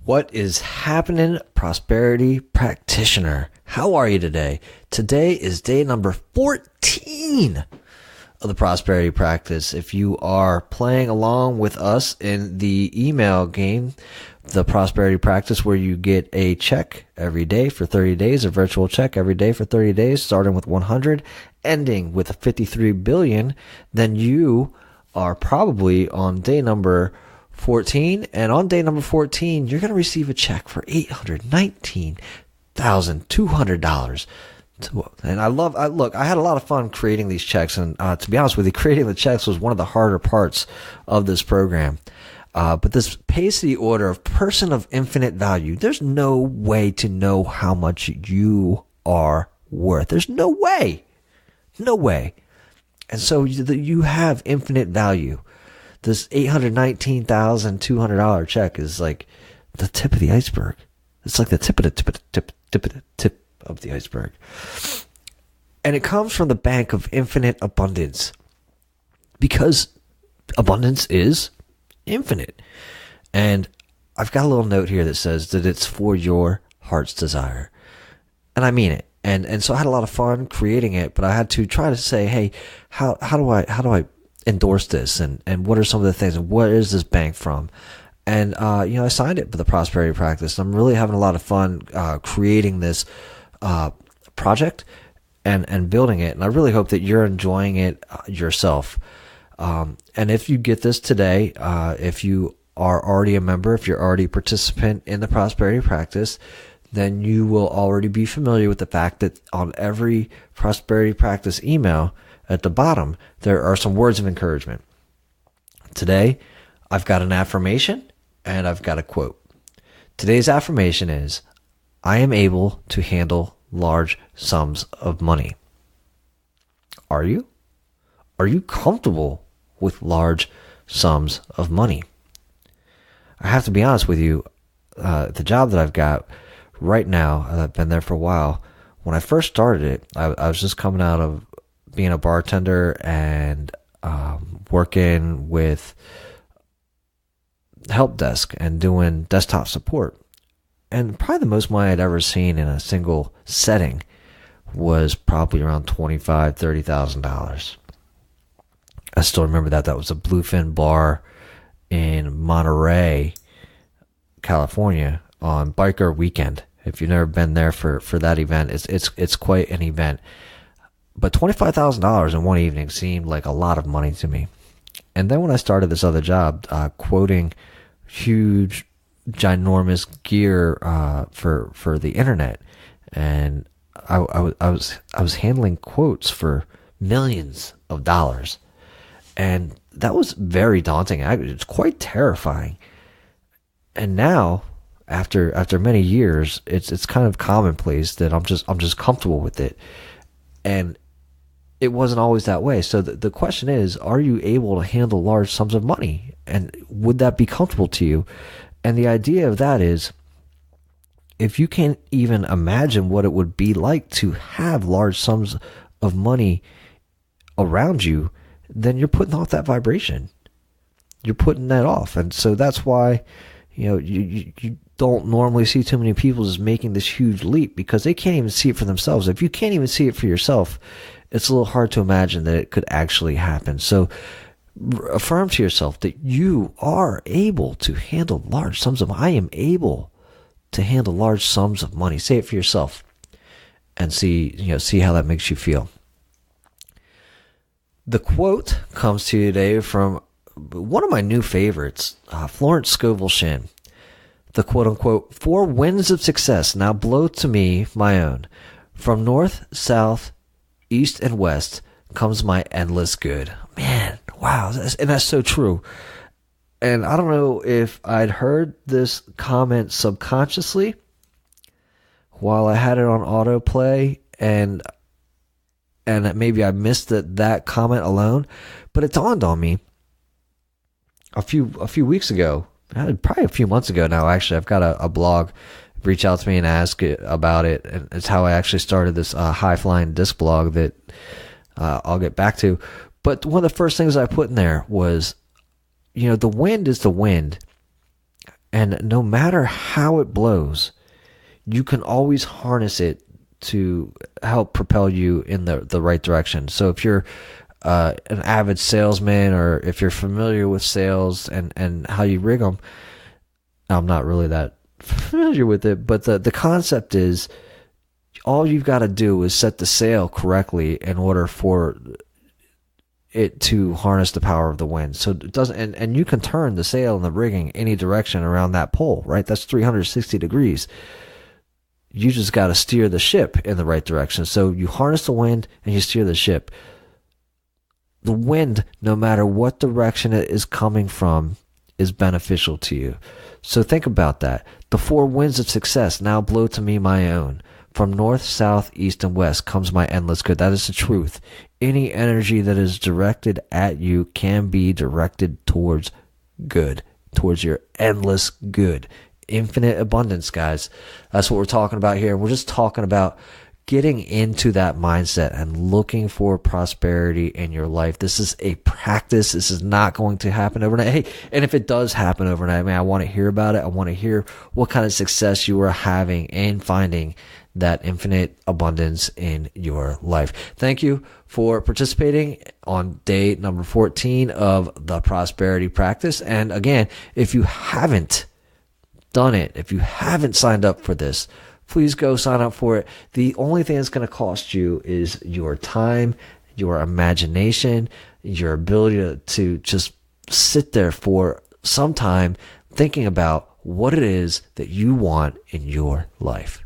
What is happening, prosperity practitioner? How are you today? Today is day number 14 of the prosperity practice. If you are playing along with us in the email game, the prosperity practice, where you get a check every day for 30 days, a virtual check every day for 30 days, starting with 100, ending with 53 billion, then you are probably on day number 14, and on day number 14, you're going to receive a check for $819,200. And I had a lot of fun creating these checks, and to be honest with you, creating the checks was one of the harder parts of this program. But this pays to the order of person of infinite value. There's no way to know how much you are worth. There's no way. No way. And so you have infinite value. This $819,200 check is like the tip of the iceberg. It's like the tip of the iceberg. And it comes from the bank of infinite abundance, because abundance is infinite. And I've got a little note here that says that it's for your heart's desire. And I mean it. And so I had a lot of fun creating it, but I had to try to say, hey, how do I endorse this, and what are some of the things, and where is this bank from? And I signed it for the prosperity practice. I'm really having a lot of fun creating this project and building it, and I really hope that you're enjoying it yourself. And if you get this today, if you are already a member, if you're already a participant in the prosperity practice, then you will already be familiar with the fact that on every prosperity practice email, at the bottom, there are some words of encouragement. Today, I've got an affirmation and I've got a quote. Today's affirmation is, I am able to handle large sums of money. Are you? Are you comfortable with large sums of money? I have to be honest with you, the job that I've got right now, I've been there for a while. When I first started it, I was just coming out of being a bartender and working with help desk and doing desktop support. And probably the most money I'd ever seen in a single setting was probably around $25,000, $30,000. I still remember that. That was a Bluefin bar in Monterey, California on Biker Weekend. If you've never been there for that event, it's quite an event. But $25,000 in one evening seemed like a lot of money to me. And then when I started this other job, quoting huge, ginormous gear for the internet, and I was handling quotes for millions of dollars, and that was very daunting. It's quite terrifying. And now, after many years, it's kind of commonplace that I'm just comfortable with it, and it wasn't always that way. So the question is, are you able to handle large sums of money? And would that be comfortable to you? And the idea of that is, if you can't even imagine what it would be like to have large sums of money around you, then you're putting off that vibration. You're putting that off. And so that's why, you don't normally see too many people just making this huge leap, because they can't even see it for themselves. If you can't even see it for yourself, it's a little hard to imagine that it could actually happen. So affirm to yourself that you are able to handle large sums of money. I am able to handle large sums of money. Say it for yourself and see how that makes you feel. The quote comes to you today from one of my new favorites, Florence Scovel Shinn. The quote-unquote 4 winds of success now blow to me my own. From north, south, east, and west comes my endless good. Man, wow, and that's so true. And I don't know if I'd heard this comment subconsciously while I had it on autoplay, and maybe I missed that comment alone, but it dawned on me a few weeks ago, probably a few months ago now. Actually, I've got a blog. Reach out to me and ask about it, and it's how I actually started this high flying disc blog that I'll get back to. But one of the first things I put in there was, the wind is the wind, And no matter how it blows, you can always harness it to help propel you in the right direction. So if you're an avid salesman, or if you're familiar with sales and how you rig them, I'm not really that familiar with it, but the concept is all you've got to do is set the sail correctly in order for it to harness the power of the wind. So it doesn't, and you can turn the sail and the rigging any direction around that pole, right? That's 360 degrees. You just got to steer the ship in the right direction. So you harness the wind and you steer the ship. The wind, no matter what direction it is coming from, is beneficial to you. So think about that. The four winds of success now blow to me my own. From north, south, east, and west comes my endless good. That is the truth. Any energy that is directed at you can be directed towards good, towards your endless good. Infinite abundance, guys. That's what we're talking about here. We're just talking about getting into that mindset and looking for prosperity in your life. This is a practice. This is not going to happen overnight. Hey, and if it does happen overnight, I want to hear about it. I want to hear what kind of success you are having in finding that infinite abundance in your life. Thank you for participating on day number 14 of the prosperity practice. And again, if you haven't done it, if you haven't signed up for this, please go sign up for it. The only thing that's going to cost you is your time, your imagination, your ability to just sit there for some time thinking about what it is that you want in your life.